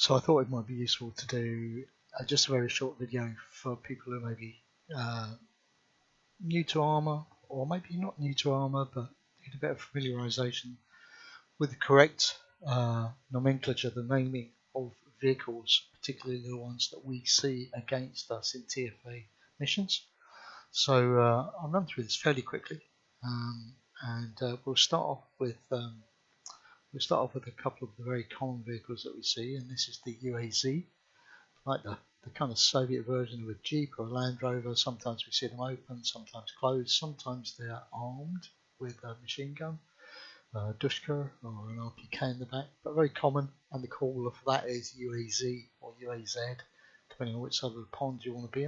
So I thought it might be useful to do just a very short video for people who may be new to Arma, or maybe not new to Arma but need a bit of familiarisation with the correct nomenclature, the naming of vehicles, particularly the ones that we see against us in TFA missions. So I'll run through this fairly quickly, and we'll start off with a couple of the very common vehicles that we see, and this is the UAZ, like the kind of Soviet version of a Jeep or a Land Rover. Sometimes we see them open, sometimes closed, sometimes they're armed with a machine gun, a Dushka or an RPK in the back, but very common, and the caller for that is UAZ or UAZ, depending on which side of the pond you want to be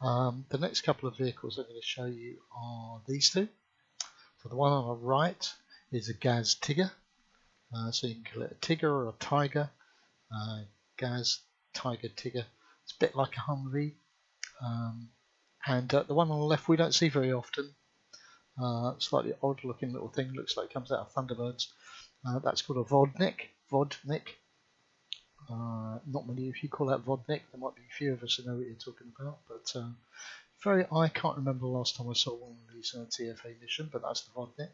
on. The next couple of vehicles I'm going to show you are these two. So the one on the right is a Gaz Tigger. So you can call it a Tigger or a Tiger. Gaz, Tiger, Tigger. It's a bit like a Humvee. And the one on the left we don't see very often. Slightly odd looking little thing, looks like it comes out of Thunderbirds. That's called a Vodnik. Not many of you call that Vodnik. There might be a few of us who know what you're talking about, but I can't remember the last time I saw one of these on a TFA mission, but that's the Vodnik.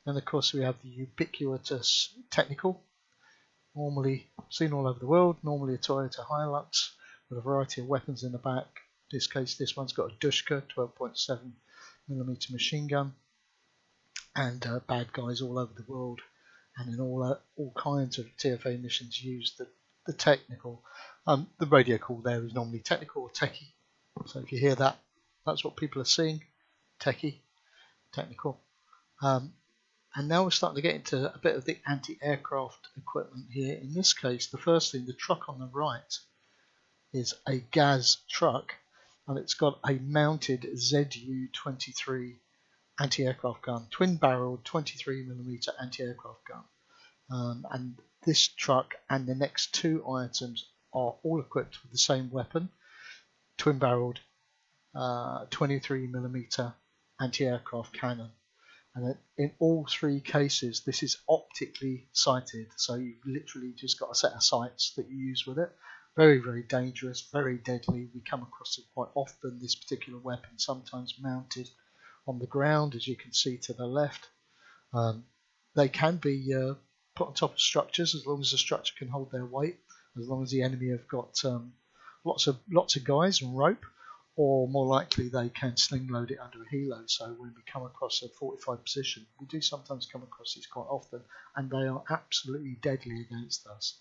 And of course we have the ubiquitous Technical, normally seen all over the world, normally a Toyota Hilux with a variety of weapons in the back. In this case, this one's got a Dushka 12.7mm machine gun, and bad guys all over the world, and in all kinds of TFA missions use the Technical. The radio call there is normally Technical or Techie, so if you hear that, that's what people are seeing, Techie, Technical. And now we're starting to get into a bit of the anti-aircraft equipment here. In this case, the first thing, the truck on the right is a Gaz truck, and it's got a mounted ZU-23 anti-aircraft gun, twin-barreled 23mm anti-aircraft gun. And this truck and the next two items are all equipped with the same weapon, twin-barreled 23mm anti-aircraft cannon. And in all three cases, this is optically sighted, so you've literally just got a set of sights that you use with it. Very, very dangerous, very deadly. We come across it quite often, this particular weapon, sometimes mounted on the ground, as you can see to the left. They can be put on top of structures, as long as the structure can hold their weight, as long as the enemy have got lots of guys and rope, or more likely they can sling load it under a helo. So when we come across a 45 position, we do sometimes come across these quite often, and they are absolutely deadly against us.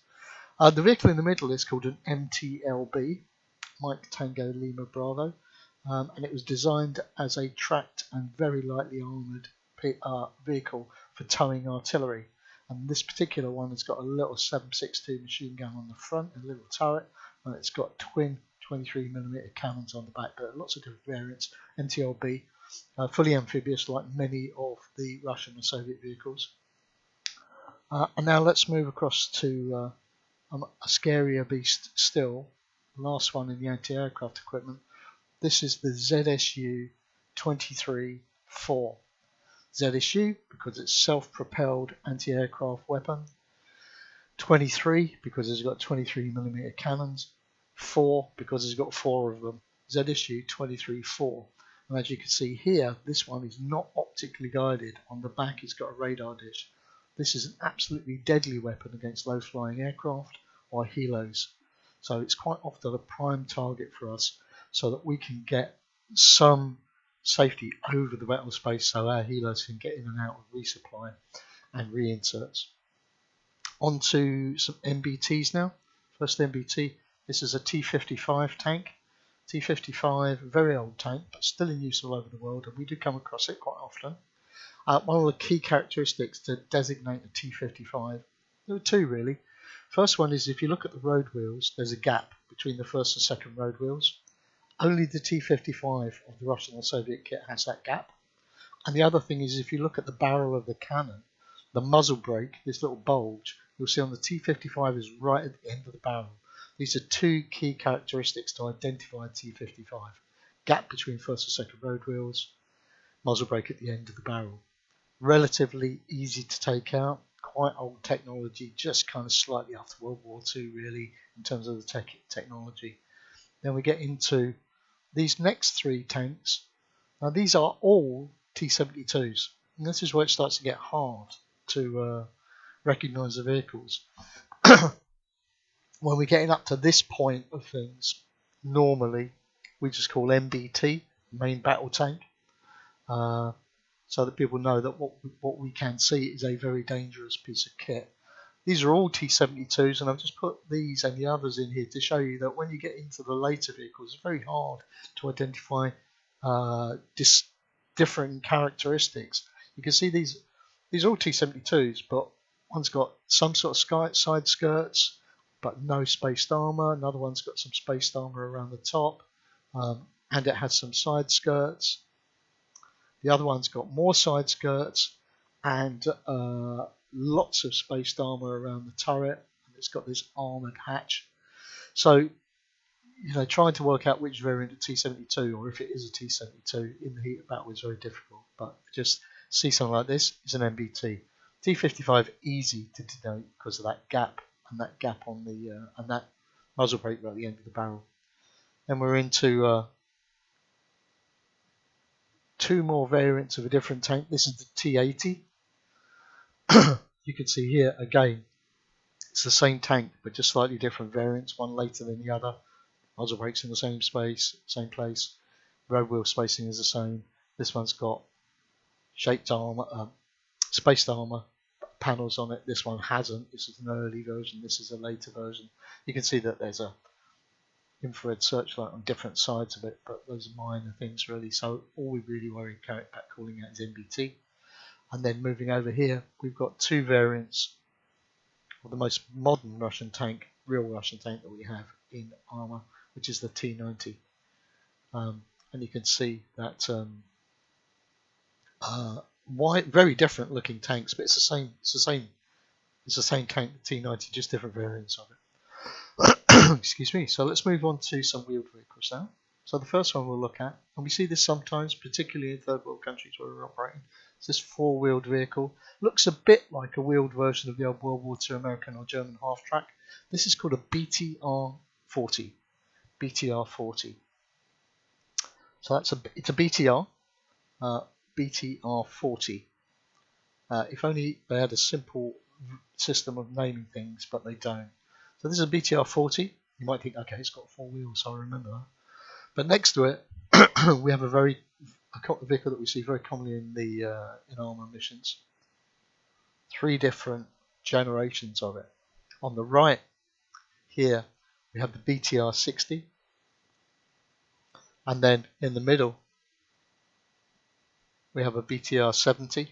The vehicle in the middle is called an Mtlb, Mike Tango Lima Bravo, and it was designed as a tracked and very lightly armoured vehicle for towing artillery. And this particular one has got a little 7.62 machine gun on the front, a little turret, and it's got twin 23mm cannons on the back, but lots of different variants. Mtlb, fully amphibious like many of the Russian and Soviet vehicles. And now let's move across to a scarier beast still, the last one in the anti-aircraft equipment. This is the ZSU 23-4. ZSU because it's self-propelled anti-aircraft weapon. 23 because it's got 23mm cannons. 4 because it's got 4 of them. ZSU 23-4. And as you can see here, this one is not optically guided. On the back it's got a radar dish. This is an absolutely deadly weapon against low-flying aircraft or helos. So it's quite often a prime target for us, so that we can get some safety over the battle space, so our helos can get in and out of resupply and reinserts. On to some MBTs now. First MBT. This is a T55 tank. T55, very old tank, but still in use all over the world, and we do come across it quite often. One of the key characteristics to designate a T55, there are two really. First one is if you look at the road wheels, there's a gap between the first and second road wheels. Only the T55 of the Russian or Soviet kit has that gap. And the other thing is if you look at the barrel of the cannon, the muzzle brake, this little bulge, you'll see on the T55 is right at the end of the barrel. These are two key characteristics to identify a T55. Gap between first and second road wheels, muzzle brake at the end of the barrel. Relatively easy to take out, quite old technology, just kind of slightly after World War II, really, in terms of the technology. Then we get into these next three tanks. Now these are all T-72s, and this is where it starts to get hard to recognise the vehicles. When we're getting up to this point of things, normally we just call MBT, main battle tank, so that people know that what we can see is a very dangerous piece of kit. These are all T-72s, and I've just put these and the others in here to show you that when you get into the later vehicles, it's very hard to identify different characteristics. You can see these are all T-72s, but one's got some sort of side skirts, but no spaced armor. Another one's got some spaced armor around the top, and it has some side skirts. The other one's got more side skirts and lots of spaced armor around the turret, and it's got this armored hatch. So, trying to work out which variant of T-72, or if it is a T-72 in the heat of battle, is very difficult. But just see something like this, it's an MBT. T55 easy to denote because of that gap on the and that muzzle brake right at the end of the barrel. Then we're into two more variants of a different tank. This is the T80. You can see here again, it's the same tank but just slightly different variants, one later than the other. Muzzle brakes in the same place. Road wheel spacing is the same. This one's got shaped armor, spaced armor panels on it. This one hasn't. This is an early version. This is a later version. You can see that there's a infrared searchlight on different sides of it, but those are minor things really. So all we really worry about calling out is MBT. And then moving over here, we've got two variants of the most modern Russian tank, real Russian tank that we have in Arma, which is the T90. And you can see that very different looking tanks, but it's the same tank, the T90, just different variants of it. Excuse me. So let's move on to some wheeled vehicles now. So the first one we'll look at, and we see this sometimes, particularly in third world countries where we're operating, is this four-wheeled vehicle. Looks a bit like a wheeled version of the old World War II American or German half-track. This is called a BTR-40. BTR-40. So it's a BTR, BTR-40. If only they had a simple system of naming things, but they don't. So this is a BTR-40. You might think, okay, it's got four wheels, so I remember that. But next to it, we have a vehicle that we see very commonly in Arma missions. Three different generations of it. On the right here, we have the BTR-60, and then in the middle, we have a BTR-70,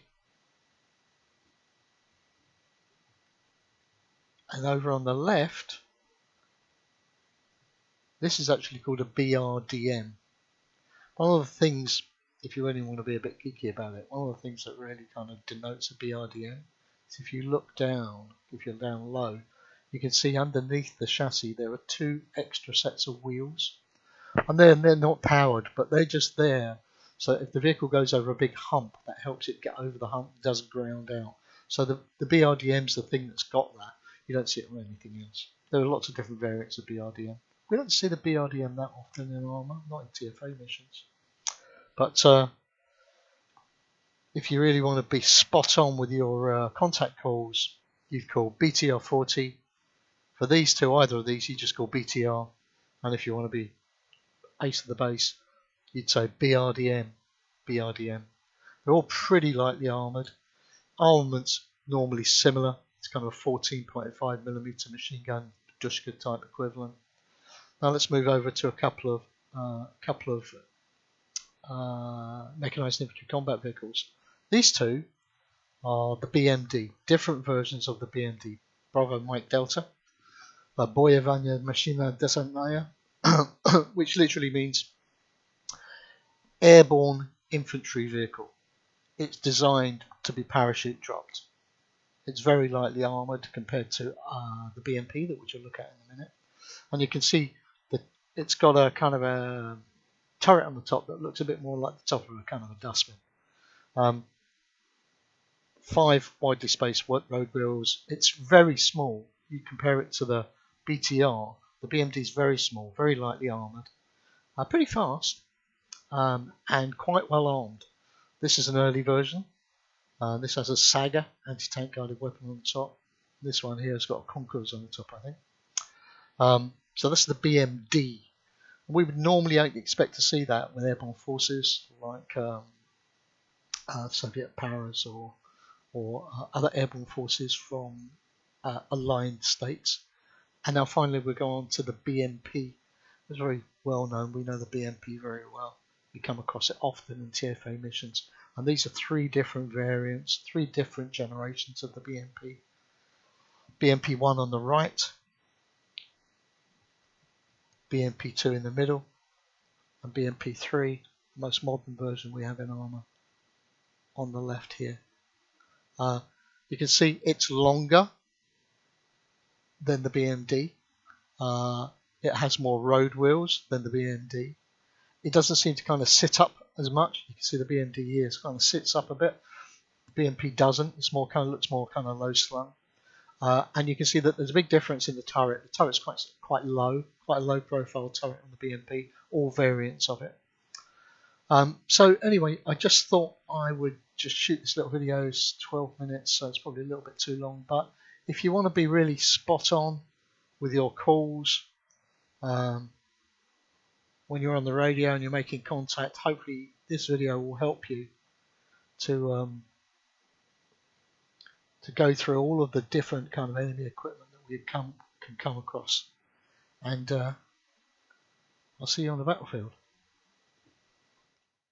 and over on the left, this is actually called a BRDM. One of the things, if you really want to be a bit geeky about it, one of the things that really kind of denotes a BRDM is if you look down, if you're down low, you can see underneath the chassis there are two extra sets of wheels. And they're not powered, but they're just there. So if the vehicle goes over a big hump, that helps it get over the hump, doesn't ground out. So the BRDM's the thing that's got that. You don't see it on anything else. There are lots of different variants of BRDM. We don't see the BRDM that often in Arma, not in TFA missions. But if you really want to be spot on with your contact calls, you'd call BTR-40. For these two, either of these, you just call BTR. And if you want to be ace of the base, you'd say BRDM. BRDM. They're all pretty lightly armoured. Armament's normally similar. It's kind of a 14.5mm machine gun, Dushka type equivalent. Now let's move over to a couple of mechanized infantry combat vehicles. These two are the BMD, different versions of the BMD. Bravo Mike Delta, La Boyevanya Machina Desantnaya, which literally means airborne infantry vehicle. It's designed to be parachute dropped. It's very lightly armoured compared to the BMP, which we'll look at in a minute. And you can see that it's got a kind of a turret on the top that looks a bit more like the top of a kind of a dustbin. 5 widely spaced road wheels. It's very small. You compare it to the BTR. The BMD is very small, very lightly armoured, pretty fast, and quite well armed. This is an early version. This has a Saga anti-tank guided weapon on the top. This one here has got Conquerors on the top, I think. So this is the BMD. We would normally expect to see that with airborne forces like Soviet powers or other airborne forces from aligned states. And now finally we go on to the BMP. It's very well known. We know the BMP very well. We come across it often in TFA missions. And these are 3 different variants, 3 different generations of the BMP. BMP-1 on the right, BMP-2 in the middle, and BMP-3, the most modern version we have in Arma, on the left here. You can see it's longer than the BMD. It has more road wheels than the BMD. It doesn't seem to kind of sit up as much. You can see the BMD here kind of sits up a bit. The BMP doesn't. It's more kind of looks more kind of low slung. And you can see that there's a big difference in the turret. The turret's quite low, quite a low profile turret on the BMP, all variants of it. So anyway, I just thought I would just shoot this little video. It's 12 minutes, so it's probably a little bit too long. But if you want to be really spot on with your calls, when you're on the radio and you're making contact, hopefully this video will help you to go through all of the different kind of enemy equipment that we can come across. And I'll see you on the battlefield.